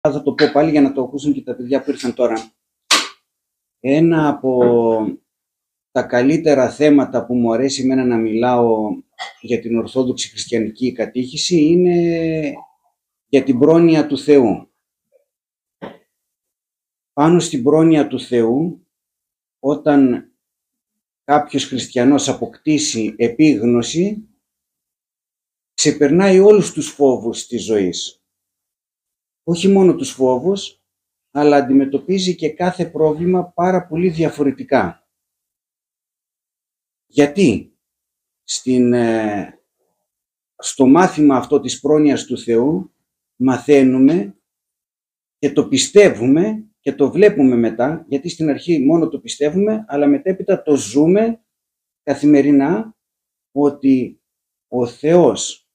Θα το πω πάλι για να το ακούσουν και τα παιδιά που ήρθαν τώρα. Ένα από τα καλύτερα θέματα που μου αρέσει εμένα να μιλάω για την Ορθόδοξη Χριστιανική Κατήχηση είναι για την πρόνοια του Θεού. Πάνω στην πρόνοια του Θεού, όταν κάποιος χριστιανός αποκτήσει επίγνωση, ξεπερνάει όλους τους φόβους της ζωής. Όχι μόνο τους φόβους, αλλά αντιμετωπίζει και κάθε πρόβλημα πάρα πολύ διαφορετικά. Γιατί στο μάθημα αυτό της πρόνοιας του Θεού μαθαίνουμε και το πιστεύουμε και το βλέπουμε μετά, γιατί στην αρχή μόνο το πιστεύουμε, αλλά μετέπειτα το ζούμε καθημερινά, ότι ο Θεός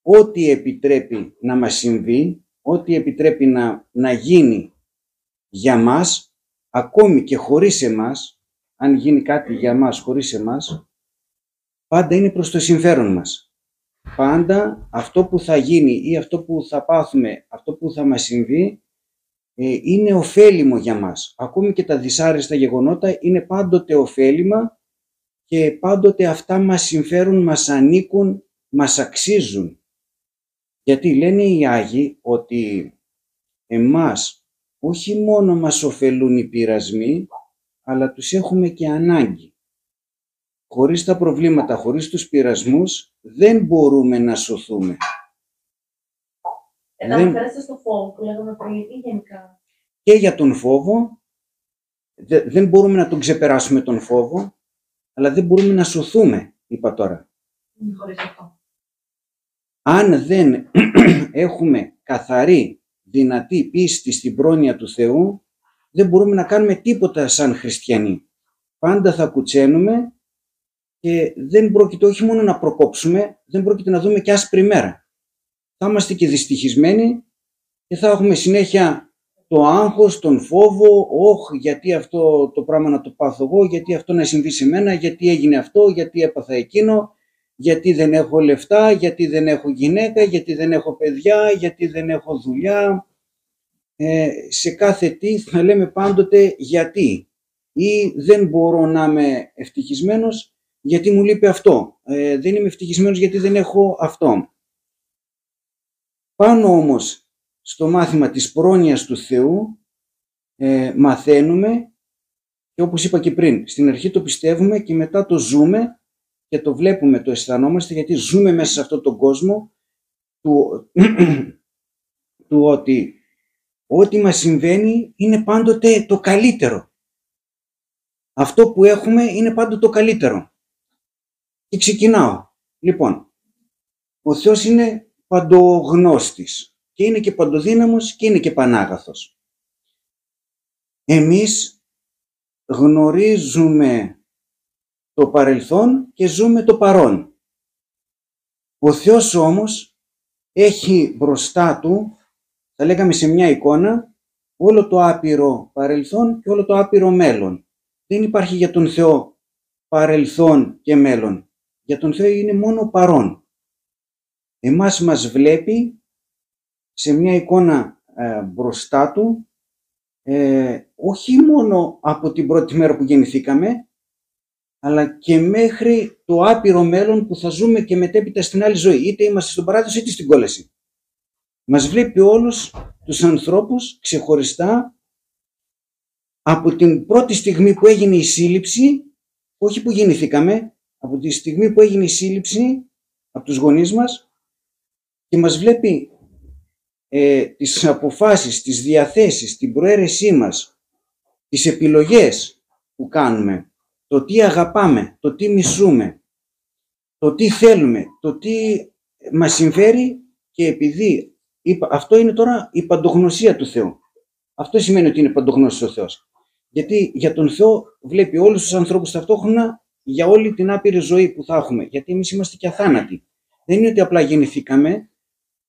ό,τι επιτρέπει να μας συμβεί, ό,τι επιτρέπει να γίνει για μας, ακόμη και χωρίς εμάς, αν γίνει κάτι για μας χωρίς εμάς, πάντα είναι προς το συμφέρον μας. Πάντα αυτό που θα γίνει ή αυτό που θα πάθουμε, αυτό που θα μας συμβεί, είναι ωφέλιμο για μας. Ακόμη και τα δυσάρεστα γεγονότα είναι πάντοτε ωφέλιμα και πάντοτε αυτά μας συμφέρουν, μας ανήκουν, μας αξίζουν. Γιατί λένε οι Άγιοι ότι εμάς όχι μόνο μας ωφελούν οι πειρασμοί, αλλά τους έχουμε και ανάγκη. Χωρίς τα προβλήματα, χωρίς τους πειρασμούς, δεν μπορούμε να σωθούμε. Αναφέρεστε στο φόβο που λέγαμε πριν ή γενικά? Και για τον φόβο, δεν μπορούμε να τον ξεπεράσουμε τον φόβο, αλλά δεν μπορούμε να σωθούμε, είπα τώρα. Χωρίς αυτό. Αν δεν έχουμε καθαρή, δυνατή πίστη στην πρόνοια του Θεού, δεν μπορούμε να κάνουμε τίποτα σαν χριστιανοί. Πάντα θα κουτσένουμε και δεν πρόκειται όχι μόνο να προκόψουμε, δεν πρόκειται να δούμε και άσπρη μέρα. Θα είμαστε και δυστυχισμένοι και θα έχουμε συνέχεια το άγχος, τον φόβο, γιατί αυτό το πράγμα να το πάθω εγώ, γιατί αυτό να συμβεί σε μένα, γιατί έγινε αυτό, γιατί έπαθα εκείνο, γιατί δεν έχω λεφτά, γιατί δεν έχω γυναίκα, γιατί δεν έχω παιδιά, γιατί δεν έχω δουλειά. Σε κάθε τι θα λέμε πάντοτε γιατί. Ή δεν μπορώ να είμαι ευτυχισμένος γιατί μου λείπει αυτό. Δεν είμαι ευτυχισμένος γιατί δεν έχω αυτό. Πάνω όμως στο μάθημα της πρόνοιας του Θεού μαθαίνουμε, και όπως είπα και πριν, στην αρχή το πιστεύουμε και μετά το ζούμε και το βλέπουμε, το αισθανόμαστε, γιατί ζούμε μέσα σε αυτόν τον κόσμο του ότι ό,τι μας συμβαίνει είναι πάντοτε το καλύτερο. Αυτό που έχουμε είναι πάντοτε το καλύτερο. Και ξεκινάω. Λοιπόν, ο Θεός είναι παντογνώστης και είναι και παντοδύναμος και είναι και πανάγαθος. Εμείς γνωρίζουμε το παρελθόν και ζούμε το παρόν. Ο Θεός όμως έχει μπροστά του, θα λέγαμε σε μια εικόνα, όλο το άπειρο παρελθόν και όλο το άπειρο μέλλον. Δεν υπάρχει για τον Θεό παρελθόν και μέλλον. Για τον Θεό είναι μόνο παρόν. Εμάς μας βλέπει σε μια εικόνα μπροστά του, όχι μόνο από την πρώτη μέρα που γεννηθήκαμε, αλλά και μέχρι το άπειρο μέλλον που θα ζούμε και μετέπειτα στην άλλη ζωή. Είτε είμαστε στον παράδεισο είτε στην κόλαση. Μας βλέπει όλους τους ανθρώπους ξεχωριστά από την πρώτη στιγμή που έγινε η σύλληψη, όχι που γεννηθήκαμε, από τη στιγμή που έγινε η σύλληψη από τους γονείς μας, και μας βλέπει τις αποφάσεις, τις διαθέσεις, την προαίρεσή μας, τις επιλογές που κάνουμε, το τι αγαπάμε, το τι μισούμε, το τι θέλουμε, το τι μας συμφέρει, και επειδή αυτό είναι τώρα η παντογνωσία του Θεού. Αυτό σημαίνει ότι είναι παντογνώστης ο Θεός. Γιατί για τον Θεό βλέπει όλους τους ανθρώπους ταυτόχρονα για όλη την άπειρη ζωή που θα έχουμε. Γιατί εμείς είμαστε και αθάνατοι. Δεν είναι ότι απλά γεννηθήκαμε,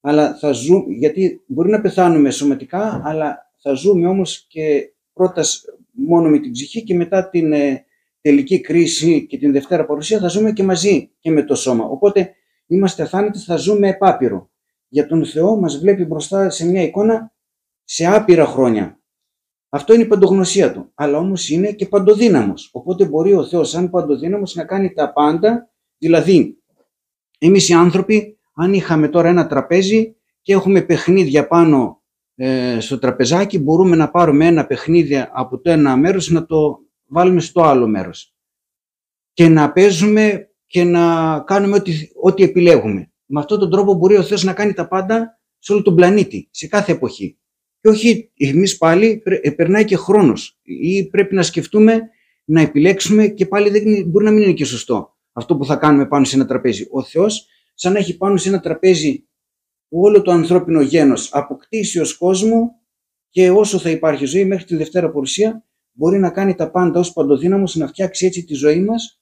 αλλά θα ζούμε, γιατί μπορεί να πεθάνουμε σωματικά, αλλά θα ζούμε όμως και πρώτα μόνο με την ψυχή και μετά την τελική κρίση και την Δευτέρα παρουσία θα ζούμε και μαζί και με το σώμα. Οπότε είμαστε αθάνατοι, θα ζούμε επάπειρο. Για τον Θεό μας βλέπει μπροστά σε μια εικόνα σε άπειρα χρόνια. Αυτό είναι η παντογνωσία του. Αλλά όμως είναι και παντοδύναμος. Οπότε μπορεί ο Θεός σαν παντοδύναμος να κάνει τα πάντα. Δηλαδή, εμείς οι άνθρωποι, αν είχαμε τώρα ένα τραπέζι και έχουμε παιχνίδια πάνω στο τραπεζάκι, μπορούμε να πάρουμε ένα παιχνίδι από το ένα μέρος να το βάλουμε στο άλλο μέρος. Και να παίζουμε και να κάνουμε ό,τι επιλέγουμε. Με αυτόν τον τρόπο μπορεί ο Θεός να κάνει τα πάντα σε όλο τον πλανήτη, σε κάθε εποχή. Και όχι εμείς πάλι, περνάει και χρόνος ή πρέπει να σκεφτούμε, να επιλέξουμε και πάλι μπορεί να μην είναι και σωστό αυτό που θα κάνουμε πάνω σε ένα τραπέζι. Ο Θεός, σαν να έχει πάνω σε ένα τραπέζι όλο το ανθρώπινο γένος από κτήσεως κόσμου και όσο θα υπάρχει ζωή μέχρι τη Δευτέρα Παρουσία, μπορεί να κάνει τα πάντα ως παντοδύναμος, να φτιάξει έτσι τη ζωή μας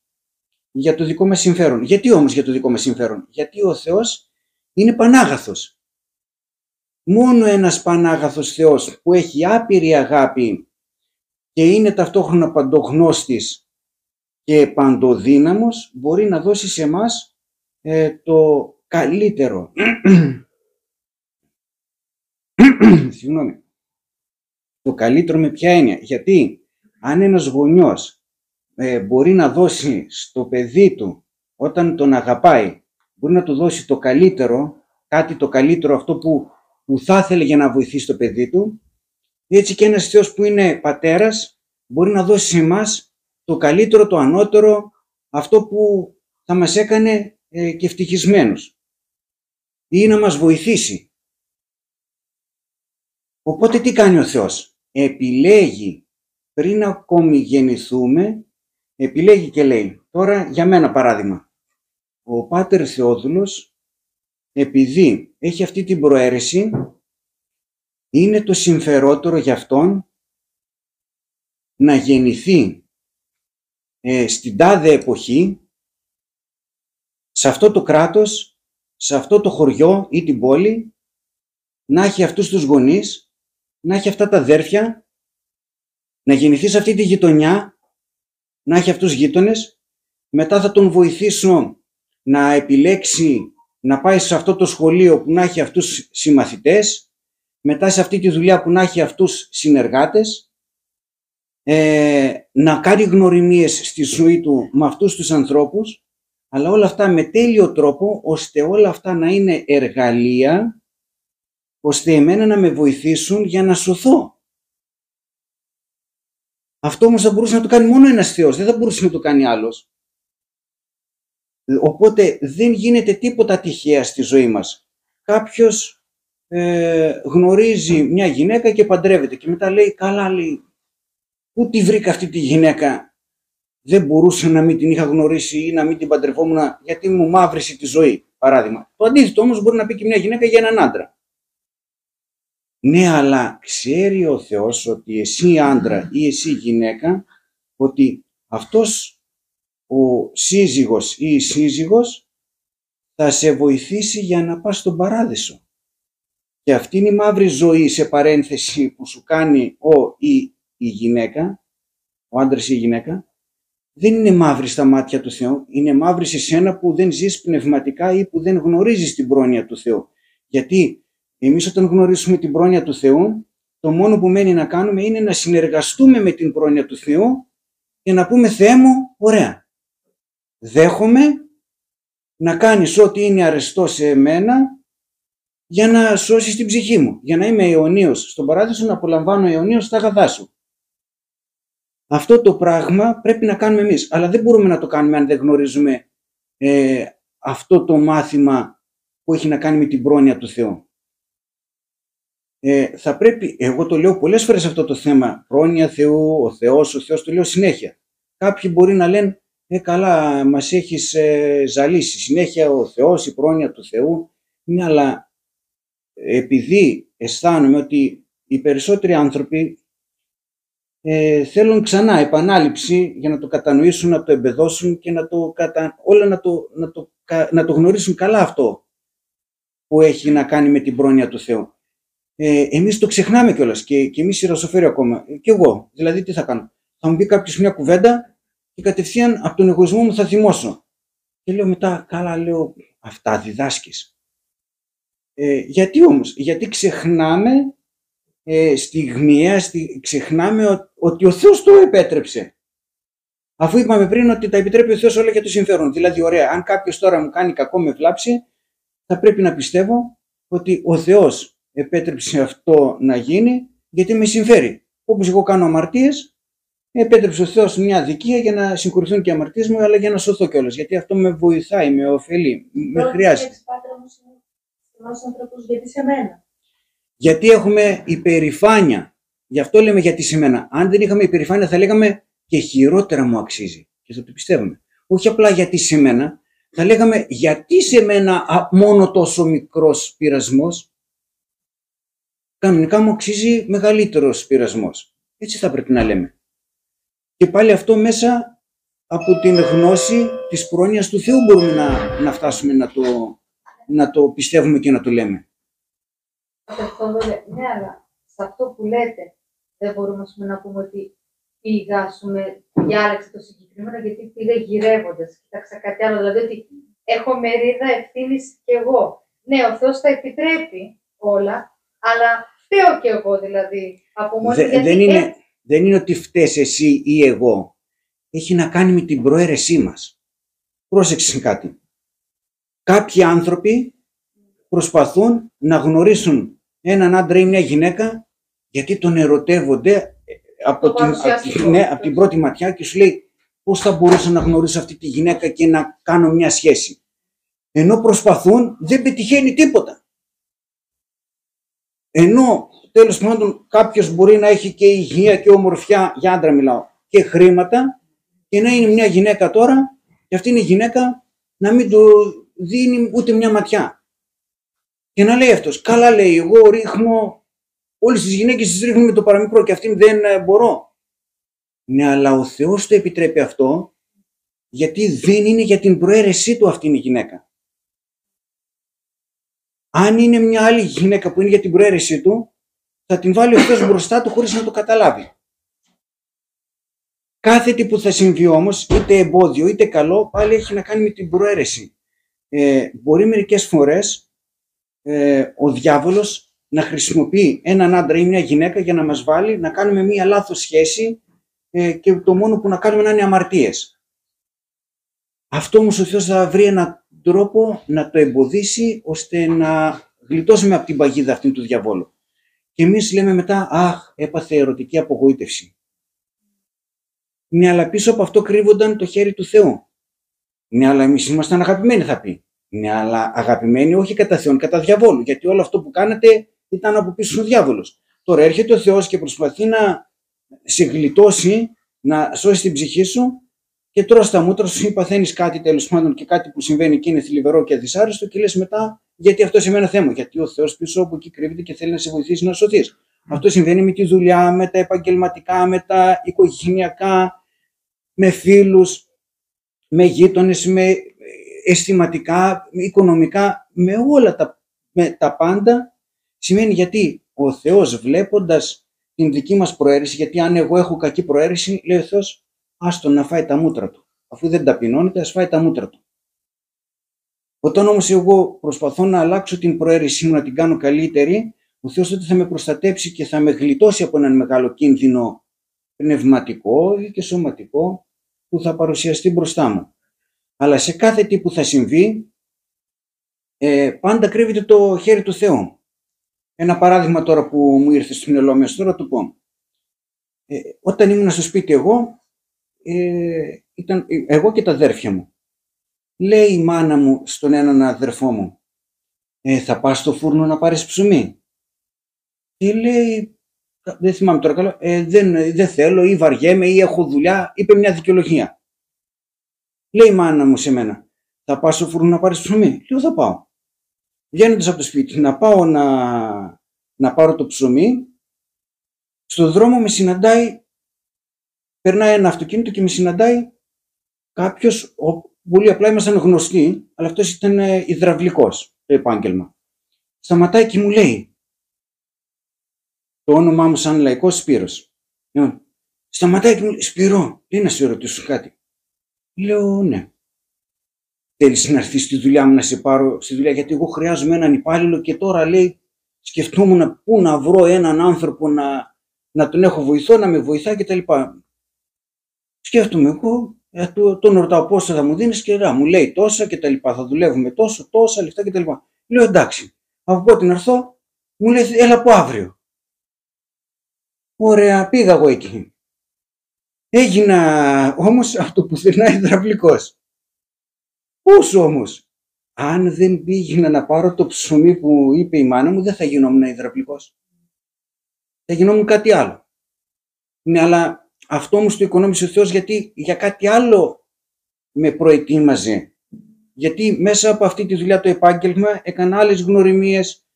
για το δικό μας συμφέρον. Γιατί όμως για το δικό μας συμφέρον? Γιατί ο Θεός είναι πανάγαθος. Μόνο ένας πανάγαθος Θεός που έχει άπειρη αγάπη και είναι ταυτόχρονα παντογνώστης και παντοδύναμος μπορεί να δώσει σε εμάς το καλύτερο. Συγγνώμη. Το καλύτερο με ποια έννοια? Γιατί αν ένας γονιός μπορεί να δώσει στο παιδί του όταν τον αγαπάει, μπορεί να του δώσει το καλύτερο, κάτι το καλύτερο αυτό που θα ήθελε για να βοηθήσει το παιδί του, έτσι και ένας Θεός που είναι πατέρας μπορεί να δώσει σε εμάς το καλύτερο, το ανώτερο, αυτό που θα μας έκανε και ευτυχισμένους ή να μας βοηθήσει. Οπότε τι κάνει ο Θεός? Επιλέγει πριν ακόμη γεννηθούμε, επιλέγει και λέει, τώρα για μένα παράδειγμα, ο Πάτερ Θεόδουλος, επειδή έχει αυτή την προαίρεση, είναι το συμφερότερο για αυτόν να γεννηθεί στην τάδε εποχή, σε αυτό το κράτος, σε αυτό το χωριό ή την πόλη, να έχει αυτούς τους γονείς, να έχει αυτά τα αδέρφια, να γεννηθεί σε αυτή τη γειτονιά, να έχει αυτούς γείτονες, μετά θα τον βοηθήσω να επιλέξει να πάει σε αυτό το σχολείο που να έχει αυτούς συμμαθητές, μετά σε αυτή τη δουλειά που να έχει αυτούς συνεργάτες, να κάνει γνωριμίες στη ζωή του με αυτούς τους ανθρώπους, αλλά όλα αυτά με τέλειο τρόπο, ώστε όλα αυτά να είναι εργαλεία, ώστε εμένα να με βοηθήσουν για να σωθώ. Αυτό όμως θα μπορούσε να το κάνει μόνο ένας Θεός, δεν θα μπορούσε να το κάνει άλλος. Οπότε δεν γίνεται τίποτα τυχαία στη ζωή μας. Κάποιος γνωρίζει μια γυναίκα και παντρεύεται και μετά λέει, καλά, λέει, πού τη βρήκα αυτή τη γυναίκα? Δεν μπορούσα να μην την είχα γνωρίσει ή να μην την παντρευόμουν γιατί μου μαύρισε τη ζωή, παράδειγμα. Το αντίθετο όμως μπορεί να πει και μια γυναίκα για έναν άντρα. Ναι, αλλά ξέρει ο Θεός ότι εσύ άντρα ή εσύ γυναίκα, ότι αυτός ο σύζυγος ή η σύζυγος θα σε βοηθήσει για να πας στον παράδεισο. Και αυτή είναι η μαύρη ζωή, σε παρένθεση, που σου κάνει η γυναίκα, ο άντρας ή η γυναίκα, δεν είναι μαύρη στα μάτια του Θεού, είναι μαύρη σε σένα που δεν ζεις πνευματικά ή που δεν γνωρίζεις την πρόνοια του Θεού. Γιατί εμείς όταν γνωρίσουμε την πρόνοια του Θεού, το μόνο που μένει να κάνουμε είναι να συνεργαστούμε με την πρόνοια του Θεού και να πούμε, Θεέ μου, ωραία, δέχομαι να κάνεις ό,τι είναι αρεστό σε εμένα για να σώσεις την ψυχή μου, για να είμαι αιωνίως στον παράδεισο, να απολαμβάνω αιωνίως τα αγαθά σου. Αυτό το πράγμα πρέπει να κάνουμε εμείς, αλλά δεν μπορούμε να το κάνουμε αν δεν γνωρίζουμε αυτό το μάθημα που έχει να κάνει με την πρόνοια του Θεού. Θα πρέπει, εγώ το λέω πολλές φορές αυτό το θέμα, πρόνοια Θεού, ο Θεός, το λέω συνέχεια. Κάποιοι μπορεί να λένε, καλά, μας έχεις ζαλίσει συνέχεια ο Θεός, η πρόνοια του Θεού. Ναι, αλλά επειδή αισθάνομαι ότι οι περισσότεροι άνθρωποι θέλουν ξανά επανάληψη για να το κατανοήσουν, να το εμπεδώσουν και να το γνωρίσουν καλά αυτό που έχει να κάνει με την πρόνοια του Θεού. Εμείς το ξεχνάμε κιόλας και εμείς οι ρασοφέροι ακόμα. Και εγώ, δηλαδή τι θα κάνω? Θα μου πει κάποιος μια κουβέντα και κατευθείαν από τον εγωισμό μου θα θυμώσω. Και λέω μετά, καλά, λέω, αυτά διδάσκεις. Γιατί όμως? Γιατί ξεχνάμε στιγμιαία, ξεχνάμε ότι ο Θεός το επέτρεψε. Αφού είπαμε πριν ότι τα επιτρέπει ο Θεός όλα για το συμφέρον. Δηλαδή, ωραία, αν κάποιος τώρα μου κάνει κακό, με βλάψει, θα πρέπει να πιστεύω ότι ο Θεός επέτρεψε αυτό να γίνει γιατί με συμφέρει. Όπως εγώ κάνω αμαρτίες, επέτρεψε ο Θεός μια αδικία για να συγχωρηθούν και οι αμαρτίες μου, αλλά για να σωθώ κιόλας. Γιατί αυτό με βοηθάει, με ωφελεί, με χρειάζεται. Γιατί σε μένα. Γιατί έχουμε υπερηφάνεια. Γι' αυτό λέμε γιατί σε μένα. Αν δεν είχαμε υπερηφάνεια, θα λέγαμε και χειρότερα μου αξίζει. Και θα το πιστεύουμε. Όχι απλά γιατί σε μένα, θα λέγαμε γιατί σε μένα μόνο τόσο μικρός πειρασμός. Κανονικά μου αξίζει μεγαλύτερος πειρασμός. Έτσι θα πρέπει να λέμε. Και πάλι αυτό μέσα από την γνώση της πρόνοιας του Θεού μπορούμε να φτάσουμε να το πιστεύουμε και να το λέμε. Ναι, αλλά σε αυτό που λέτε δεν μπορούμε να πούμε ότι πήγα, διάλεξα το συγκεκριμένο γιατί πήγα γυρεύοντας, κοίταξα κάτι άλλο, δηλαδή ότι έχω μερίδα ευθύνης κι εγώ. Ναι, ο Θεός τα επιτρέπει όλα, αλλά φταίω κι εγώ δηλαδή από μόνη δεν είναι ότι φταίς εσύ ή εγώ. Έχει να κάνει με την προαίρεσή μας. Πρόσεξε κάτι. Κάποιοι άνθρωποι προσπαθούν να γνωρίσουν έναν άντρα ή μια γυναίκα γιατί τον ερωτεύονται από την πρώτη ματιά και σου λέει πώς θα μπορούσα να γνωρίσω αυτή τη γυναίκα και να κάνω μια σχέση. Ενώ προσπαθούν, δεν πετυχαίνει τίποτα. Ενώ τέλος πάντων κάποιος μπορεί να έχει και υγεία και ομορφιά, για άντρα μιλάω, και χρήματα και να είναι μια γυναίκα τώρα και αυτή είναι η γυναίκα να μην του δίνει ούτε μια ματιά. Και να λέει αυτός, καλά λέει, εγώ ρίχνω, όλες τις γυναίκες τις ρίχνουν με το παραμικρό και αυτήν δεν μπορώ. Ναι, αλλά ο Θεός το επιτρέπει αυτό γιατί δεν είναι για την προαίρεσή του αυτή η γυναίκα. Αν είναι μια άλλη γυναίκα που είναι για την προαίρεσή του, θα την βάλει ο Θεός μπροστά του χωρίς να το καταλάβει. Κάθε τι που θα συμβεί όμως, είτε εμπόδιο είτε καλό, πάλι έχει να κάνει με την προαίρεση. Μπορεί μερικές φορές ο διάβολος να χρησιμοποιεί έναν άντρα ή μια γυναίκα για να μας βάλει να κάνουμε μια λάθος σχέση και το μόνο που να κάνουμε να είναι αμαρτίες. Αυτό όμως ο Θεός θα βρει έναν τρόπο να το εμποδίσει ώστε να γλιτώσουμε από την παγίδα αυτή του διαβόλου. Και εμείς λέμε μετά, αχ, έπαθε ερωτική απογοήτευση. Ναι, αλλά πίσω από αυτό κρύβονταν το χέρι του Θεού. Ναι, αλλά εμείς ήμασταν αγαπημένοι, θα πει. Ναι, αλλά αγαπημένοι όχι κατά Θεόν, κατά διαβόλου. Γιατί όλο αυτό που κάνατε ήταν από πίσω ο διάβολος. Τώρα έρχεται ο Θεός και προσπαθεί να σε γλιτώσει, να σώσει την ψυχή σου και τρως τα μούτρα σου ή παθαίνεις κάτι τέλος πάντων και κάτι που συμβαίνει και είναι θλιβερό και αδυσάρεστο και λες μετά, γιατί αυτό σημαίνει θέμα. Γιατί ο Θεός πίσω από εκεί κρύβεται και θέλει να σε βοηθήσει να σωθείς. Αυτό συμβαίνει με τη δουλειά, με τα επαγγελματικά, με τα οικογενειακά, με φίλους, με γείτονες, με αισθηματικά, οικονομικά, με όλα τα πάντα. Σημαίνει γιατί ο Θεός βλέποντας την δική μας προαίρεση, γιατί αν εγώ έχω κακή προαίρεση, λέει ο Θεός, άστον να φάει τα μούτρα του. Αφού δεν ταπεινώνεται, ας φάει τα μούτρα του. Όταν όμως εγώ προσπαθώ να αλλάξω την προαίρεσή μου, να την κάνω καλύτερη, ο Θεός τότε θα με προστατέψει και θα με γλιτώσει από έναν μεγάλο κίνδυνο πνευματικό ή και σωματικό που θα παρουσιαστεί μπροστά μου. Αλλά σε κάθε τι που θα συμβεί, πάντα κρύβεται το χέρι του Θεού. Ένα παράδειγμα τώρα που μου ήρθε στο μυαλό μου, τώρα το πω. Όταν ήμουν στο σπίτι ήταν εγώ και τα αδέρφια μου. Λέει η μάνα μου στον έναν αδερφό μου, θα πας στο φούρνο να πάρεις ψωμί. Και λέει, δεν θυμάμαι τώρα καλά, δεν θέλω ή βαριέμαι ή έχω δουλειά, είπε μια δικαιολογία. Λέει η μάνα μου σε μένα, θα πας στο φούρνο να πάρεις ψωμί. Λέω, θα πάω. Βγαίνοντας από το σπίτι, να πάω να πάρω το ψωμί, στο δρόμο με συναντάει, περνάει ένα αυτοκίνητο και με συναντάει κάποιος, πολύ απλά ήμασταν γνωστοί, αλλά αυτός ήταν υδραυλικός το επάγγελμα. Σταματάει και μου λέει, το όνομά μου σαν λαϊκός Σπύρος. Σταματάει και μου λέει, Σπύρο, λέει να σε ρωτήσω κάτι. Λέω, ναι. Θέλεις να έρθεις στη δουλειά μου να σε πάρω στη δουλειά, γιατί εγώ χρειάζομαι έναν υπάλληλο και τώρα λέει σκεφτόμουν πού να βρω έναν άνθρωπο να τον έχω βοηθό, να με βοηθάει κτλ. Σκέφτομαι εγώ, τον ρωτάω πόσα θα μου δίνεις και μου λέει τόσα κτλ. Θα δουλεύουμε τόσα λεφτά κτλ. Λέω εντάξει, από πότε να έρθω, μου λέει έλα από αύριο. Ωραία, πήγα εγώ εκεί. Έγινα όμως από το πουθενά υδραυλικός. Πώς όμως? Αν δεν πήγαινα να πάρω το ψωμί που είπε η μάνα μου, δεν θα γινόμουν υδραυλικός. Θα γινόμουν κάτι άλλο. Ναι, αλλά αυτό όμως το οικονόμησε ο Θεός, γιατί για κάτι άλλο με προετοίμαζε. Γιατί μέσα από αυτή τη δουλειά, το επάγγελμα, έκανα άλλες γνωριμίες,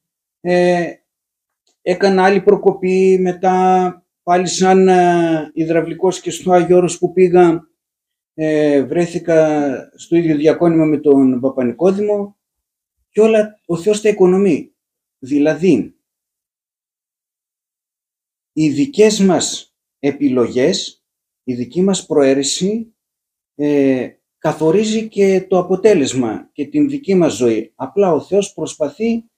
έκανα άλλη προκοπή, μετά πάλι σαν υδραυλικός και στο Άγιο Όρος που πήγα, βρέθηκα στο ίδιο διακόνημα με τον Παπα-Νικόδημο και όλα ο Θεός τα οικονομεί. Δηλαδή, οι δικές μας επιλογές, η δική μας προαίρεση καθορίζει και το αποτέλεσμα και την δική μας ζωή. Απλά ο Θεός προσπαθεί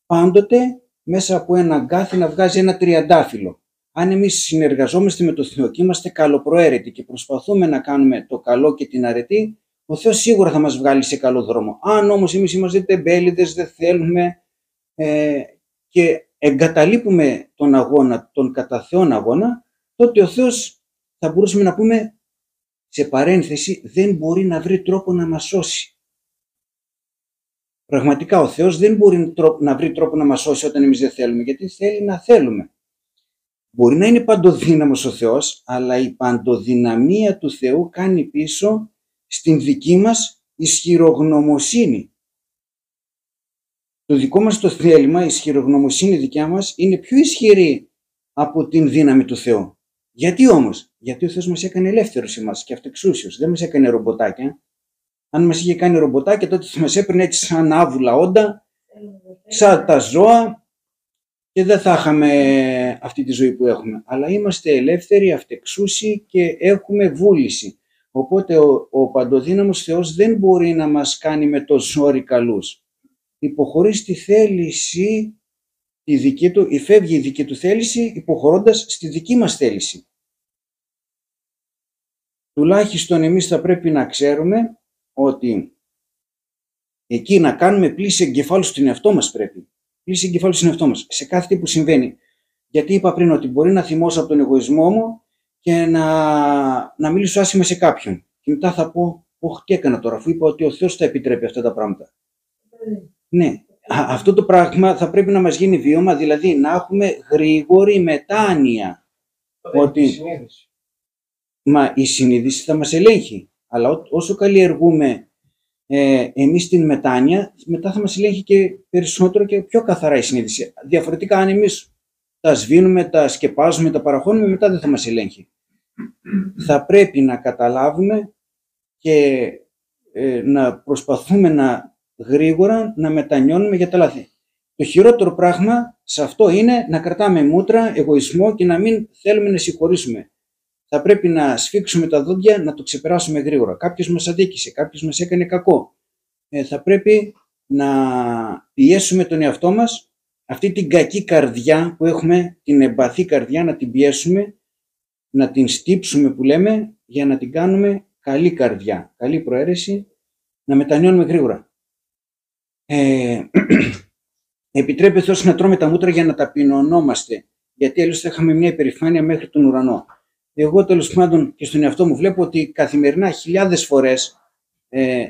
πάντοτε μέσα από ένα αγκάθι να βγάζει ένα τριαντάφυλλο. Αν εμείς συνεργαζόμαστε με τον Θεό και είμαστε καλοπροαίρετοι και προσπαθούμε να κάνουμε το καλό και την αρετή, ο Θεός σίγουρα θα μας βγάλει σε καλό δρόμο. Αν όμως εμείς είμαστε τεμπέληδες, δεν θέλουμε και εγκαταλείπουμε τον αγώνα, τον κατά Θεόν αγώνα, τότε ο Θεός, θα μπορούσαμε να πούμε σε παρένθεση, δεν μπορεί να βρει τρόπο να μας σώσει. Πραγματικά ο Θεός δεν μπορεί να βρει τρόπο να μας σώσει όταν εμείς δεν θέλουμε, γιατί θέλει να θέλουμε. Μπορεί να είναι παντοδύναμος ο Θεός, αλλά η παντοδυναμία του Θεού κάνει πίσω στην δική μας ισχυρογνωμοσύνη. Το δικό μας το θέλημα, η ισχυρογνωμοσύνη δικιά μας, είναι πιο ισχυρή από την δύναμη του Θεού. Γιατί όμως? Γιατί ο Θεός μας έκανε ελεύθερους εμάς και αυτεξούσιος. Δεν μας έκανε ρομποτάκια. Αν μας είχε κάνει ρομποτάκια, τότε θα μας έπαιρνε έτσι σαν άβουλα όντα, σαν τα ζώα, και δεν θα είχαμε αυτή τη ζωή που έχουμε. Αλλά είμαστε ελεύθεροι, αυτεξούσιοι και έχουμε βούληση. Οπότε ο παντοδύναμος Θεός δεν μπορεί να μας κάνει με το ζόρι καλούς. Υποχωρεί στη θέληση τη δική του, φεύγει η δική του θέληση υποχωρώντας στη δική μας θέληση. Τουλάχιστον εμείς θα πρέπει να ξέρουμε ότι εκεί να κάνουμε πλήση εγκεφάλου στον εαυτό μας πρέπει. Πλήση εγκεφάλου στον εαυτό μας, σε κάθε τι που συμβαίνει. Γιατί είπα πριν ότι μπορεί να θυμώσω από τον εγωισμό μου και να μιλήσω άσχημα σε κάποιον. Και μετά θα πω, όχι τι έκανα τώρα, αφού είπα ότι ο Θεός τα επιτρέπει αυτά τα πράγματα. Ναι, αυτό το πράγμα θα πρέπει να μας γίνει βίωμα, δηλαδή να έχουμε γρήγορη μετάνοια. Ότι η συνείδηση θα μας ελέγχει, αλλά όσο καλλιεργούμε εμείς την μετάνοια, μετά θα μας ελέγχει και περισσότερο και πιο καθαρά η συνείδηση. Διαφορετικά, αν εμείς τα σβήνουμε, τα σκεπάζουμε, τα παραχώνουμε, μετά δεν θα μας ελέγχει. Θα πρέπει να καταλάβουμε και να προσπαθούμε γρήγορα να μετανιώνουμε για τα λάθη. Το χειρότερο πράγμα σε αυτό είναι να κρατάμε μούτρα, εγωισμό και να μην θέλουμε να συγχωρήσουμε. Θα πρέπει να σφίξουμε τα δόντια, να το ξεπεράσουμε γρήγορα. Κάποιος μας αδίκησε, κάποιος μας έκανε κακό. Θα πρέπει να πιέσουμε τον εαυτό μας, αυτή την κακή καρδιά που έχουμε, την εμπαθή καρδιά, να την πιέσουμε, να την στύψουμε που λέμε, για να την κάνουμε καλή καρδιά, καλή προαίρεση, να μετανιώνουμε γρήγορα. Επιτρέπει ο Θεός να τρώμε τα μούτρα για να ταπεινωνόμαστε, γιατί αλλιώς θα είχαμε μια υπερηφάνεια μέχρι τον ουρανό. Εγώ τέλος πάντων και στον εαυτό μου βλέπω ότι καθημερινά χιλιάδες φορές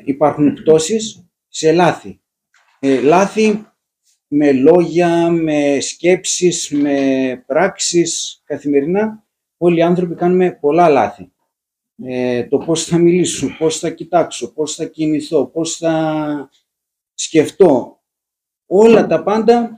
υπάρχουν πτώσεις σε λάθη. Λάθη με λόγια, με σκέψεις, με πράξεις. Καθημερινά όλοι οι άνθρωποι κάνουμε πολλά λάθη. Το πώς θα μιλήσω, πώς θα κοιτάξω, πώς θα κινηθώ, πώς θα σκεφτώ. Όλα τα πάντα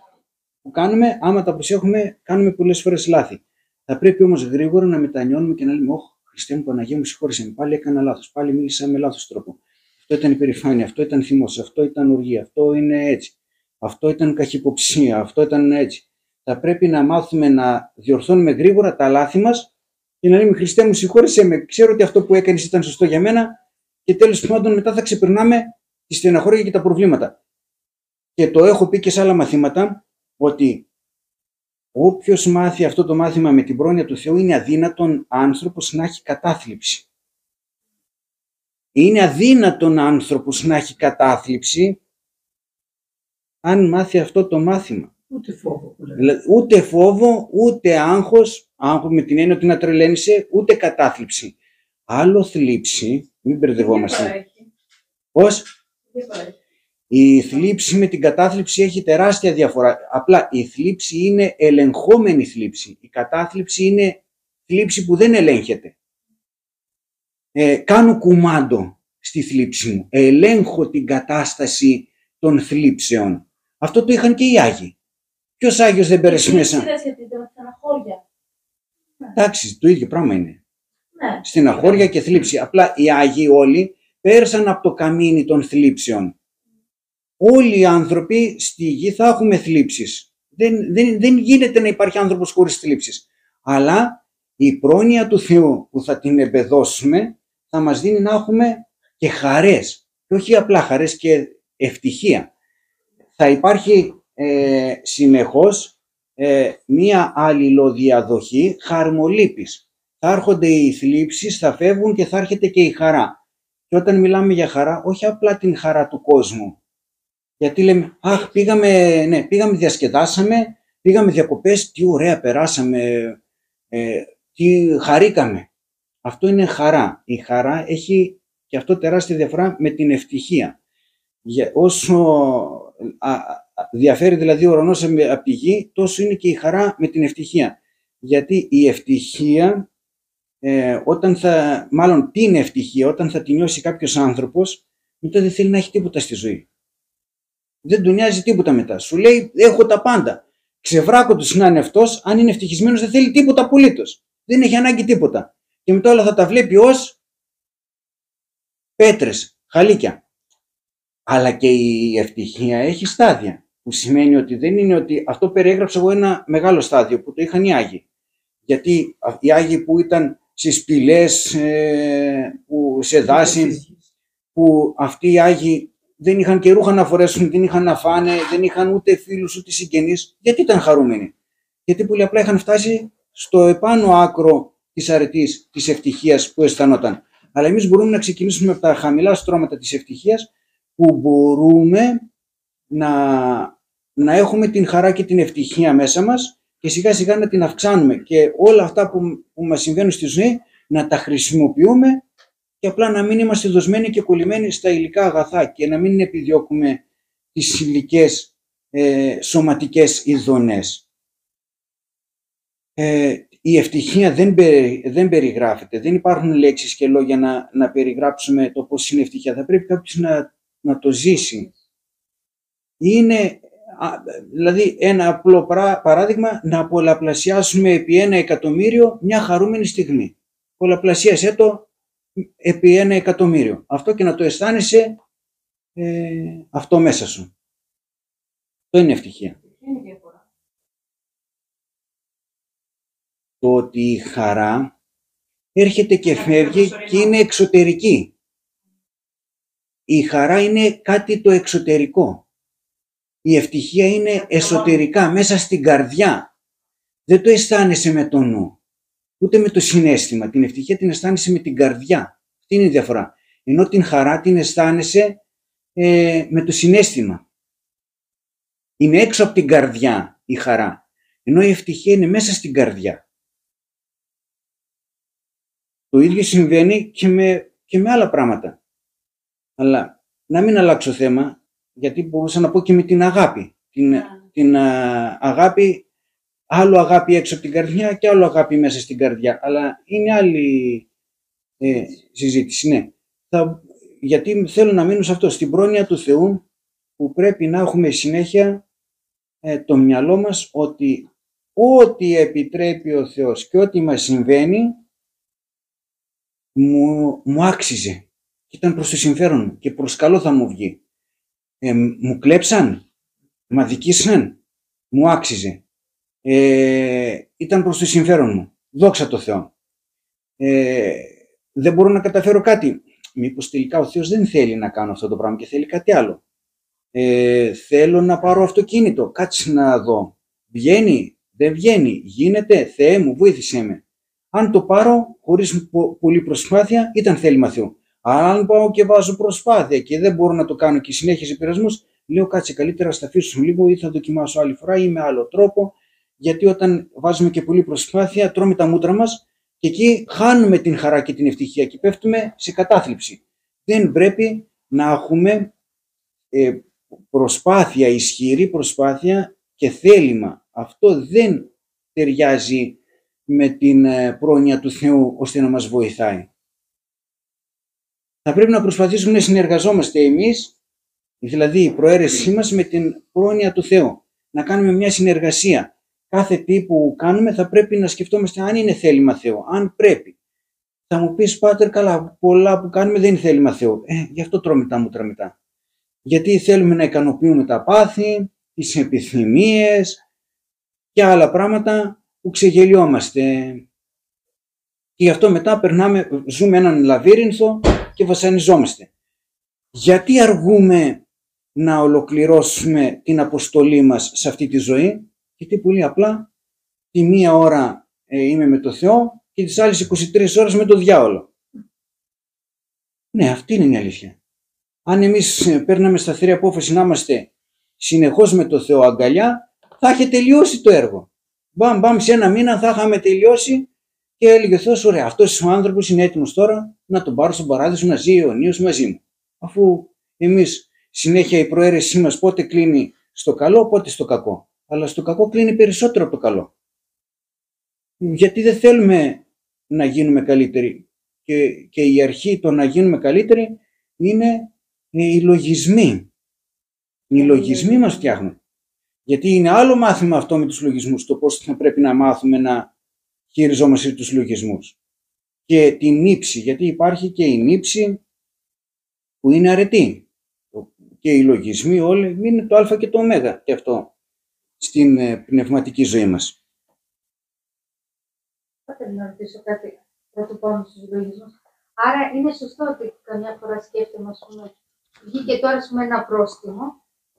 που κάνουμε, άμα τα προσέχουμε, κάνουμε πολλές φορές λάθη. Θα πρέπει όμως γρήγορα να μετανιώνουμε και να λέμε: «Ωχ, Χριστέ μου, Παναγία μου, συγχώρεσέ με. Πάλι έκανα λάθος. Πάλι μίλησα με λάθος τρόπο. Αυτό ήταν υπερηφάνεια, αυτό ήταν θυμός, αυτό ήταν οργή, αυτό είναι έτσι. Αυτό ήταν καχυποψία, αυτό ήταν έτσι». Θα πρέπει να μάθουμε να διορθώνουμε γρήγορα τα λάθη μας και να λέμε: «Χριστέ μου, συγχώρεσέ με. Ξέρω ότι αυτό που έκανες ήταν σωστό για μένα». Και τέλος πάντων μετά θα ξεπερνάμε τη στεναχώρια και τα προβλήματα. Και το έχω πει και σε άλλα μαθήματα, ότι Όποιος μάθει αυτό το μάθημα με την πρόνοια του Θεού είναι αδύνατον άνθρωπος να έχει κατάθλιψη. Είναι αδύνατον άνθρωπος να έχει κατάθλιψη αν μάθει αυτό το μάθημα. Ούτε φόβο που λέμε. Ούτε φόβο, ούτε άγχος με την έννοια ότι να τρελαίνεσαι, ούτε κατάθλιψη. Άλλο θλίψη, μην μπερδευόμαστε. Πώς? Η θλίψη με την κατάθλιψη έχει τεράστια διαφορά. Απλά η θλίψη είναι ελεγχόμενη θλίψη. Η κατάθλιψη είναι θλίψη που δεν ελέγχεται. Κάνω κουμάντο στη θλίψη μου. Ελέγχω την κατάσταση των θλίψεων. Αυτό το είχαν και οι Άγιοι. Ποιος Άγιος δεν πέρασε μέσα? Σχετίζεται με στεναχώρια. Εντάξει, το ίδιο πράγμα είναι. Ναι. Στεναχώρια και θλίψη. Απλά οι Άγιοι όλοι πέρασαν από το καμίνι των θλίψεων. Όλοι οι άνθρωποι στη γη θα έχουμε θλίψεις. Δεν γίνεται να υπάρχει άνθρωπος χωρίς θλίψεις. Αλλά η πρόνοια του Θεού που θα την εμπεδώσουμε θα μας δίνει να έχουμε και χαρές. Και όχι απλά χαρές, και ευτυχία. Θα υπάρχει συνεχώς μία αλληλοδιαδοχή χαρμολύπης. Θα έρχονται οι θλίψεις, θα φεύγουν και θα έρχεται και η χαρά. Και όταν μιλάμε για χαρά, όχι απλά την χαρά του κόσμου. Γιατί λέμε, αχ, πήγαμε, διασκεδάσαμε, πήγαμε διακοπές, τι ωραία περάσαμε, τι χαρήκαμε. Αυτό είναι χαρά. Η χαρά έχει και αυτό τεράστια διαφορά με την ευτυχία. Όσο διαφέρει δηλαδή ο ουρανός από τη γη, τόσο είναι και η χαρά με την ευτυχία. Γιατί η ευτυχία, την ευτυχία, όταν θα την νιώσει κάποιος άνθρωπος, μετά δεν θέλει να έχει τίποτα στη ζωή. Δεν του νοιάζει τίποτα μετά. Σου λέει, έχω τα πάντα. Ξεβράκω του να είναι αυτός, αν είναι ευτυχισμένος δεν θέλει τίποτα απολύτως. Δεν έχει ανάγκη τίποτα. Και μετά όλα θα τα βλέπει ως πέτρες, χαλίκια. Αλλά και η ευτυχία έχει στάδια. Που σημαίνει ότι δεν είναι ότι αυτό περιέγραψα εγώ ένα μεγάλο στάδιο που το είχαν οι Άγιοι. Γιατί οι Άγιοι που ήταν σε σπηλές, που σε δάση, που αυτοί οι Άγιοι δεν είχαν και ρούχα να φορέσουν, δεν είχαν να φάνε, δεν είχαν ούτε φίλους ούτε συγγενείς. Γιατί ήταν χαρούμενοι? Γιατί πολύ απλά είχαν φτάσει στο επάνω άκρο της αρετής, της ευτυχίας που αισθανόταν. Αλλά εμείς μπορούμε να ξεκινήσουμε από τα χαμηλά στρώματα της ευτυχίας, που μπορούμε να έχουμε την χαρά και την ευτυχία μέσα μας και σιγά σιγά να την αυξάνουμε και όλα αυτά που μας συμβαίνουν στη ζωή να τα χρησιμοποιούμε και απλά να μην είμαστε δοσμένοι και κολλημένοι στα υλικά αγαθά και να μην επιδιώκουμε τις υλικές σωματικές ειδονές. Η ευτυχία δεν περιγράφεται, δεν υπάρχουν λέξεις και λόγια να περιγράψουμε το πώς είναι ευτυχία. Θα πρέπει κάποιος να το ζήσει. Είναι, δηλαδή, ένα απλό παράδειγμα, να πολλαπλασιάσουμε επί 1.000.000 μια χαρούμενη στιγμή. Πολλαπλασίασέ το επί 1.000.000. Αυτό και να το αισθάνεσαι αυτό μέσα σου. Αυτό είναι ευτυχία. Το ότι η χαρά έρχεται και φεύγει και είναι εξωτερική. Η χαρά είναι κάτι το εξωτερικό. Η ευτυχία είναι εσωτερικά, μέσα στην καρδιά. Δεν το αισθάνεσαι με το νου, ούτε με το συναίσθημα. Την ευτυχία την αισθάνεσαι με την καρδιά. Αυτή είναι η διαφορά. Ενώ την χαρά την αισθάνεσαι με το συναίσθημα. Είναι έξω από την καρδιά η χαρά. Ενώ η ευτυχία είναι μέσα στην καρδιά. Το ίδιο συμβαίνει και με άλλα πράγματα. Αλλά να μην αλλάξω θέμα, γιατί μπορούσα να πω και με την αγάπη. Την αγάπη, άλλο αγάπη έξω από την καρδιά και άλλο αγάπη μέσα στην καρδιά. Αλλά είναι άλλη συζήτηση, ναι. Γιατί θέλω να μείνω σε αυτό, στην πρόνοια του Θεού, που πρέπει να έχουμε συνέχεια το μυαλό μας ότι ό,τι επιτρέπει ο Θεός και ό,τι μας συμβαίνει μου άξιζε. Ήταν προς το συμφέρον μου και προς καλό θα μου βγει. Μου κλέψαν, μ' αδικήσαν, μου άξιζε. Ήταν προς το συμφέρον μου. Δόξα τω Θεώ. Δεν μπορώ να καταφέρω κάτι. Μήπως τελικά ο Θεός δεν θέλει να κάνω αυτό το πράγμα και θέλει κάτι άλλο. Θέλω να πάρω αυτοκίνητο. Κάτσε να δω. Βγαίνει, Δεν βγαίνει. Γίνεται, Θεέ μου, βοήθησέ με. Αν το πάρω χωρίς πολλή προσπάθεια, ήταν θέλημα Θεού. Αν πάω και βάζω προσπάθεια και δεν μπορώ να το κάνω και συνέχιζε πειρασμούς, λέω κάτσε καλύτερα, θα αφήσω λίγο ή θα δοκιμάσω άλλη φορά ή με άλλο τρόπο. Γιατί όταν βάζουμε και πολλή προσπάθεια, τρώμε τα μούτρα μας και εκεί χάνουμε την χαρά και την ευτυχία και πέφτουμε σε κατάθλιψη. Δεν πρέπει να έχουμε προσπάθεια, ισχυρή προσπάθεια και θέλημα. Αυτό δεν ταιριάζει με την πρόνοια του Θεού ώστε να μας βοηθάει. Θα πρέπει να προσπαθήσουμε να συνεργαζόμαστε εμείς, δηλαδή η προαίρεσή μας, με την πρόνοια του Θεού. Να κάνουμε μια συνεργασία. Κάθε τι που κάνουμε θα πρέπει να σκεφτόμαστε αν είναι θέλημα Θεού, αν πρέπει. Θα μου πεις, Πάτερ, καλά, πολλά που κάνουμε δεν είναι θέλημα Θεού. Γι' αυτό τρώμε τα μούτρα μετά. Γιατί θέλουμε να ικανοποιούμε τα πάθη, τις επιθυμίες και άλλα πράγματα που ξεγελιόμαστε. Και γι' αυτό μετά ζούμε έναν λαβύρινθο και βασανιζόμαστε. Γιατί αργούμε να ολοκληρώσουμε την αποστολή μας σε αυτή τη ζωή? Γιατί πολύ απλά τη μία ώρα είμαι με το Θεό και τις άλλες 23 ώρες με το διάολο. Ναι, αυτή είναι η αλήθεια. Αν εμείς παίρναμε σταθερή απόφαση να είμαστε συνεχώς με το Θεό αγκαλιά, θα είχε τελειώσει το έργο. Μπαμ, σε ένα μήνα θα είχαμε τελειώσει και έλεγε ο Θεός, ωραία, αυτός ο άνθρωπος είναι έτοιμος τώρα να τον πάρω στον παράδεισο να ζει αιωνίως μαζί μου. Αφού εμείς συνέχεια η προαίρεσή μας πότε κλείνει στο καλό, πότε στο κακό. Αλλά στο κακό κλείνει περισσότερο από το καλό. Γιατί δεν θέλουμε να γίνουμε καλύτεροι. Και η αρχή το να γίνουμε καλύτεροι είναι οι λογισμοί. Οι λογισμοί μας φτιάχνουν. Γιατί είναι άλλο μάθημα αυτό με τους λογισμούς, το πώς θα πρέπει να μάθουμε να χειριζόμαστε τους λογισμούς. Και την ύψη, γιατί υπάρχει και η ύψη που είναι αρετή. Και οι λογισμοί όλοι είναι το α και το ω και αυτό στην πνευματική ζωή μας. Θέλω να ρωτήσω κάτι πρώτο πάνω στους λογισμούς. Άρα είναι σωστό ότι καμιά φορά σκέφτομαι, ας πούμε, βγήκε τώρα ένα πρόστιμο,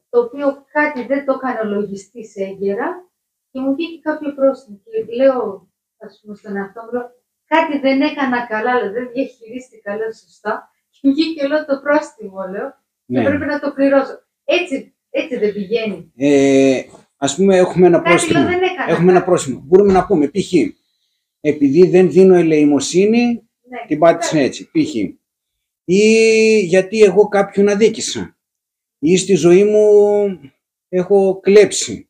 το οποίο κάτι δεν το έκανε ο λογιστής έγκαιρα και μου βγήκε κάποιο πρόστιμο. Και λέω, ας πούμε, στον εαυτό μου, κάτι δεν έκανα καλά, δεν διαχειρίστηκα, λέω σωστά. Και μου βγήκε όλο το πρόστιμο, λέω, και πρέπει να το πληρώσω. Έτσι δεν πηγαίνει. Ας πούμε, έχουμε ένα πρόστιμο. Έχουμε ένα πρόστιμο. Μπορούμε να πούμε, π.χ. επειδή δεν δίνω ελεημοσύνη, την πάτησα έτσι, π.χ. Ή γιατί εγώ κάποιον αδίκησα. Ή στη ζωή μου έχω κλέψει.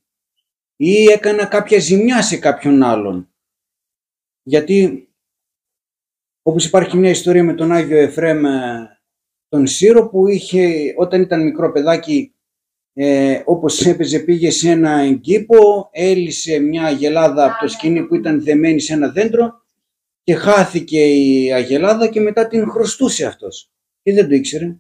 Ή έκανα κάποια ζημιά σε κάποιον άλλον. Γιατί, όπως υπάρχει μια ιστορία με τον Άγιο Εφραίμ τον Σύρο, που όταν ήταν μικρό παιδάκι, όπως έπαιζε, πήγε σε ένα κήπο, έλυσε μια αγελάδα από το σκοινί που ήταν δεμένη σε ένα δέντρο και χάθηκε η αγελάδα και μετά την χρωστούσε αυτός. Και δεν το ήξερε.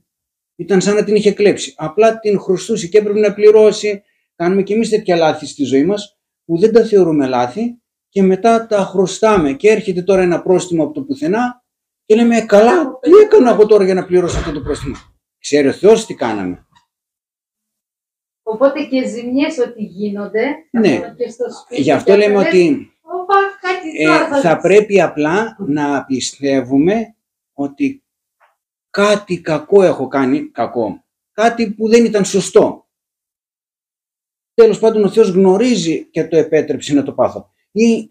Ήταν σαν να την είχε κλέψει. Απλά την χρωστούσε και έπρεπε να πληρώσει. Κάνουμε και εμείς τέτοια λάθη στη ζωή μας που δεν τα θεωρούμε λάθη και μετά τα χρωστάμε. Και έρχεται τώρα ένα πρόστιμο από το πουθενά και λέμε, καλά, τι έκανα εγώ τώρα για να πληρώσω αυτό το πρόστιμο? Ξέρει ο Θεός τι κάναμε. Οπότε και ζημιές ότι γίνονται. Ναι, και στο σπίτι, γι' αυτό λέμε ότι θα θα πρέπει απλά να πιστεύουμε ότι κάτι κακό έχω κάνει, κάτι που δεν ήταν σωστό. Τέλος πάντων ο Θεός γνωρίζει και το επέτρεψε να το πάθω. Ή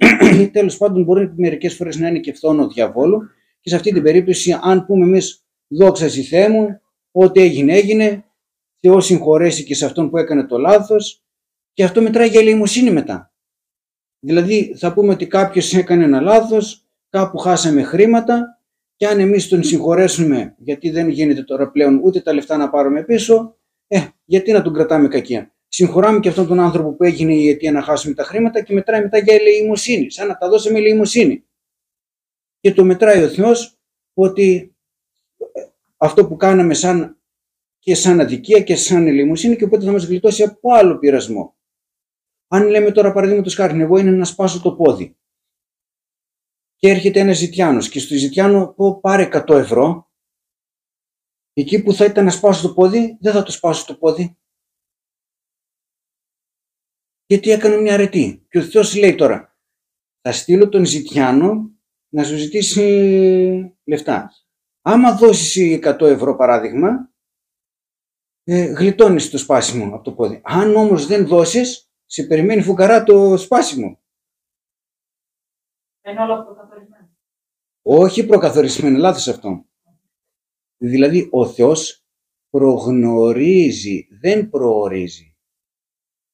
τέλος πάντων μπορεί μερικές φορές να είναι και φθόνο διαβόλου και σε αυτή την περίπτωση αν πούμε εμείς, δόξα σοι Θεέ μου, ό,τι έγινε έγινε, Θεός συγχωρέσει και σε αυτόν που έκανε το λάθος και αυτό μετράει για ελεημοσύνη μετά. Δηλαδή θα πούμε ότι κάποιος έκανε ένα λάθος, κάπου χάσαμε χρήματα και αν εμείς τον συγχωρέσουμε, γιατί δεν γίνεται τώρα πλέον ούτε τα λεφτά να πάρουμε πίσω, γιατί να τον κρατάμε κακία. Συγχωράμε και αυτόν τον άνθρωπο που έγινε η αιτία να χάσουμε τα χρήματα και μετράει μετά για ελεημοσύνη, σαν να τα δώσαμε ελεημοσύνη. Και το μετράει ο Θεός ότι αυτό που κάναμε σαν αδικία και σαν ελεημοσύνη και οπότε θα μας γλιτώσει από άλλο πειρασμό. Αν λέμε τώρα παραδείγματος χάρη, εγώ είναι να σπάσω το πόδι και έρχεται ένας ζητιάνος και στο ζητιάνο πω πάρε 100 ευρώ, εκεί που θα ήταν να σπάσω το πόδι δεν θα το σπάσω το πόδι. γιατί έκανε μια αρετή. Και ο Θεός λέει τώρα, θα στείλω τον ζητιάνο να σου ζητήσει λεφτά. Άμα δώσεις 100 ευρώ παράδειγμα, γλιτώνεις το σπάσιμο από το πόδι. Αν όμως δεν δώσεις, σε περιμένει φουκαρά το σπάσιμο. Είναι όλα προκαθορισμένα. Όχι προκαθορισμένο, λάθος αυτό. Δηλαδή ο Θεός προγνωρίζει, δεν προορίζει.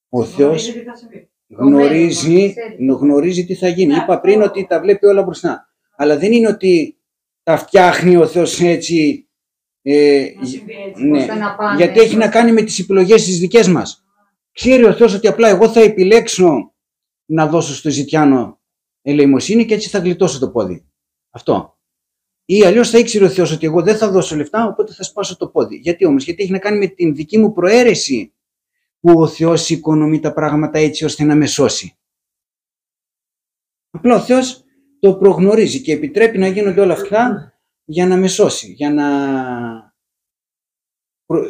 Ο Θεός Τι θα συμβεί. γνωρίζει τι θα γίνει. Ναι, Είπα πριν ότι τα βλέπει όλα μπροστά. Αλλά δεν είναι ότι τα φτιάχνει ο Θεός έτσι. Να συμβεί έτσι. Ναι, ώστε να πάνε γιατί έχει να κάνει με τις επιλογές τις δικές μας. Ξέρει ο Θεός ότι απλά εγώ θα επιλέξω να δώσω στο ζητιάνο ελεημοσύνη και έτσι θα γλιτώσω το πόδι. Αυτό. Ή αλλιώς θα ήξερε ο Θεός ότι εγώ δεν θα δώσω λεφτά, οπότε θα σπάσω το πόδι. Γιατί όμως, γιατί έχει να κάνει με την δική μου προαίρεση που ο Θεός οικονομεί τα πράγματα έτσι ώστε να με σώσει. Απλά ο Θεός το προγνωρίζει και επιτρέπει να γίνονται όλα αυτά για να με σώσει.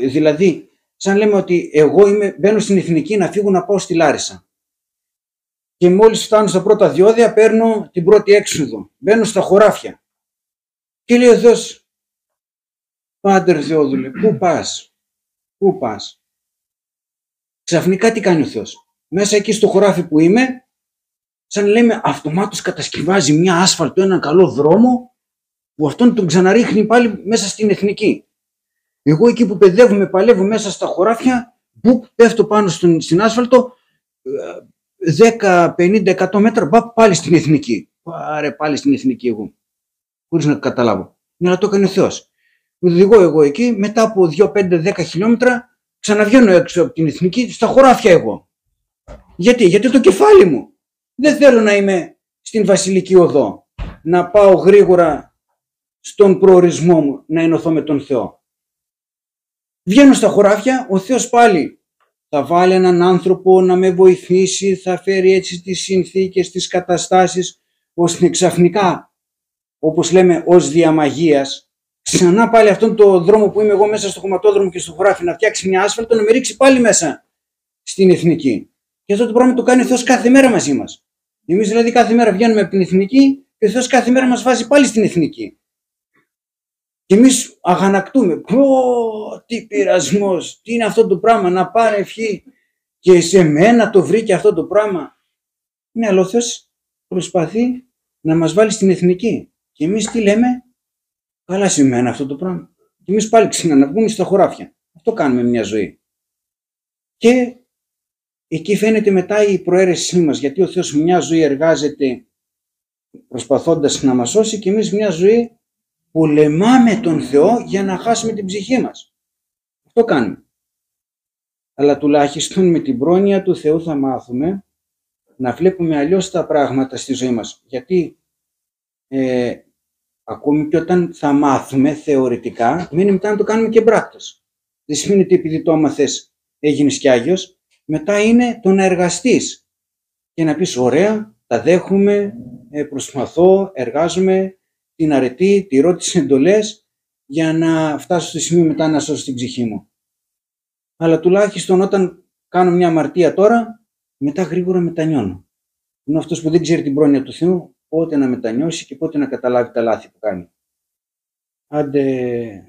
Δηλαδή, σαν λέμε ότι εγώ μπαίνω στην Εθνική να φύγω να πάω στη Λάρισα. Και μόλις φτάνω στα πρώτα διόδια, παίρνω την πρώτη έξοδο. Μπαίνω στα χωράφια. Και λέει ο Θεός, Πάτερ Θεόδουλε, πού πας, πού πας. Ξαφνικά τι κάνει ο Θεός. Μέσα εκεί στο χωράφι που είμαι, σαν λέμε αυτομάτως κατασκευάζει μια άσφαλτο, έναν καλό δρόμο, που αυτόν τον ξαναρίχνει πάλι μέσα στην Εθνική. Εγώ εκεί που παιδεύομαι, παλεύω μέσα στα χωράφια, που πέφτω πάνω στην άσφαλτο, 10, 50, 100 μέτρα, πάλι στην Εθνική. Πάρε πάλι στην Εθνική εγώ. Χωρίς να καταλάβω. Ναι, αλλά το έκανε ο Θεός. Οδηγώ εγώ εκεί, μετά από 2, 5, 10 χιλιόμετρα, ξαναβγαίνω έξω από την Εθνική, στα χωράφια εγώ. Γιατί το κεφάλι μου. Δεν θέλω να είμαι στην Βασιλική Οδό. Να πάω γρήγορα στον προορισμό μου, να ενωθώ με τον Θεό. Βγαίνω στα χωράφια, ο Θεός πάλι θα βάλει έναν άνθρωπο να με βοηθήσει, θα φέρει έτσι τις συνθήκες, τις καταστάσεις, ώστε ξαφνικά, όπως λέμε ως διαμαγείας, ξανά πάλι αυτόν τον δρόμο που είμαι εγώ μέσα στο χωματόδρομο και στο χωράφι να φτιάξει μια άσφαλτο, να με ρίξει πάλι μέσα στην Εθνική. Και αυτό το πράγμα το κάνει ο Θεός κάθε μέρα μαζί μας. Εμείς δηλαδή κάθε μέρα βγαίνουμε από την Εθνική και ο Θεός κάθε μέρα μας βάζει πάλι στην Εθνική. Και εμείς αγανακτούμε. Πω, τι πειρασμός, τι είναι αυτό το πράγμα, να πάρε ευχή και σε μένα το βρήκε αυτό το πράγμα. Ναι, αλλά ο Θεός προσπαθεί να μας βάλει στην Εθνική. Και εμείς τι λέμε, καλά σε μένα αυτό το πράγμα. Και εμείς πάλι ξαναναβγούμε στα χωράφια. Αυτό κάνουμε μια ζωή. Και εκεί φαίνεται μετά η προαίρεσή μας, γιατί ο Θεός μια ζωή εργάζεται προσπαθώντας να μας σώσει και εμείς μια ζωή πολεμάμε τον Θεό για να χάσουμε την ψυχή μας. Αυτό κάνουμε. Αλλά τουλάχιστον με την πρόνοια του Θεού θα μάθουμε να βλέπουμε αλλιώς τα πράγματα στη ζωή μας. Γιατί ακόμη και όταν θα μάθουμε θεωρητικά, μένει μετά να το κάνουμε και πράκτος. Δεν σημαίνει ότι επειδή το έμαθες έγινες κι Άγιος, μετά είναι το να εργαστείς και να πεις ωραία, τα δέχομαι, προσπαθώ, εργάζομαι, την αρετή, τηρώ τις εντολές για να φτάσω στο σημείο μετά να σώσω την ψυχή μου. Αλλά τουλάχιστον όταν κάνω μια αμαρτία τώρα, μετά γρήγορα μετανιώνω. Είναι αυτός που δεν ξέρει την πρόνοια του Θεού, πότε να μετανιώσει και πότε να καταλάβει τα λάθη που κάνει. Άντε...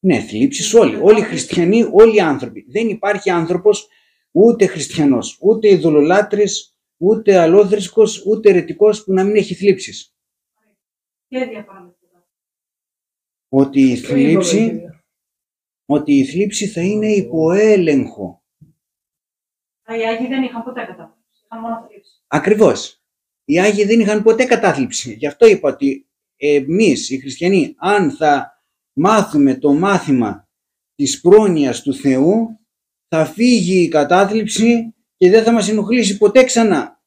Ναι, θλίψεις όλοι οι χριστιανοί, όλοι οι άνθρωποι. Δεν υπάρχει άνθρωπος, ούτε χριστιανός, ούτε ειδωλολάτρης, ούτε αλόθρησκος, ούτε αιρετικός που να μην έχει θλίψεις. Ότι η θλίψη θα είναι υπό έλεγχο. Οι Άγιοι δεν είχαν ποτέ κατάθλιψη, είχαν μόνο θλίψη. Ακριβώς. Οι Άγιοι δεν είχαν ποτέ κατάθλιψη. Γι' αυτό είπα ότι εμείς οι χριστιανοί, αν θα μάθουμε το μάθημα της πρόνοιας του Θεού, θα φύγει η κατάθλιψη και δεν θα μας ενοχλήσει ποτέ ξανά.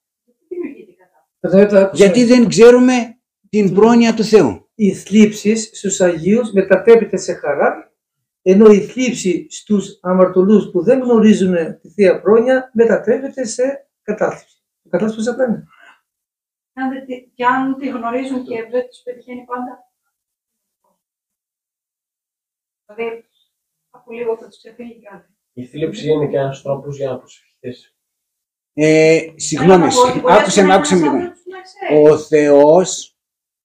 Γιατί δεν ξέρουμε την πρόνοια του Θεού. Οι θλίψεις στους Αγίους μετατρέπεται σε χαρά, ενώ η θλίψη στους αμαρτωλούς που δεν γνωρίζουν τη Θεία Πρόνοια μετατρέπεται σε κατάθλιψη. Κατάθλιψη πώς θα είναι. Και αν τη γνωρίζουν και δεν τους πετυχαίνει πάντα. Δηλαδή, από λίγο θα τους ξεφύγει κάτι. Η θλίψη είναι και ένας τρόπος για να προσευχηθείς. Συγγνώμη, άκουσε με λίγο. Ο Θεός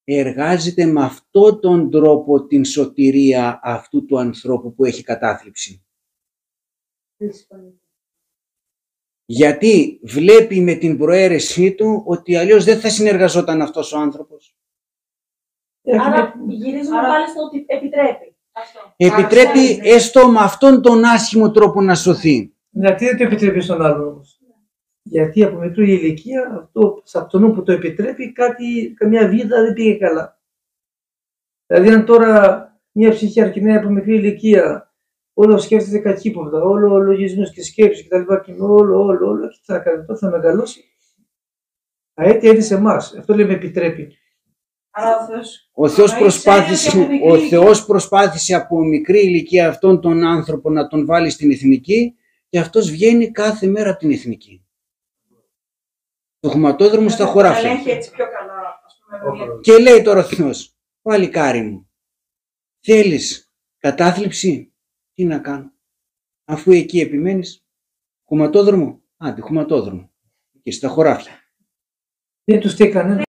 εργάζεται με αυτόν τον τρόπο την σωτηρία αυτού του ανθρώπου που έχει κατάθλιψη. Γιατί βλέπει με την προαίρεσή του ότι αλλιώς δεν θα συνεργαζόταν αυτός ο άνθρωπος. Άρα γυρίζουμε πάλι στο ότι επιτρέπει. Αυτό. Επιτρέπει έστω με αυτόν τον άσχημο τρόπο να σωθεί. Γιατί δεν το επιτρέπει στον άλλον όμως? Γιατί από μικρή ηλικία αυτό, σε αυτόν που το επιτρέπει, καμιά βίδα δεν πήγε καλά. Δηλαδή, αν τώρα μια ψυχή αρκινέα από μικρή ηλικία όλο σκέφτεται κακύποπτα, όλο λογισμούς και σκέψεις κτλ. Και όλο, και τι θα κάνει τότε, θα μεγαλώσει. Τα αίτια είναι σε εμάς. Αυτό λέμε επιτρέπει. Άρα Ο Θεός προσπάθησε από μικρή ηλικία αυτόν τον άνθρωπο να τον βάλει στην εθνική και αυτός βγαίνει κάθε μέρα από την εθνική. Το χωματόδρομο στα χωράφια. Ελέγχει έτσι πιο καλά, ας πούμε. Και λέει τώρα ο Θεός, παλικάρι μου, θέλεις κατάθλιψη, τι να κάνω? Αφού εκεί επιμένεις, χωματόδρομο, άντε χωματόδρομο, και στα χωράφια. Δεν τους τι έκανε.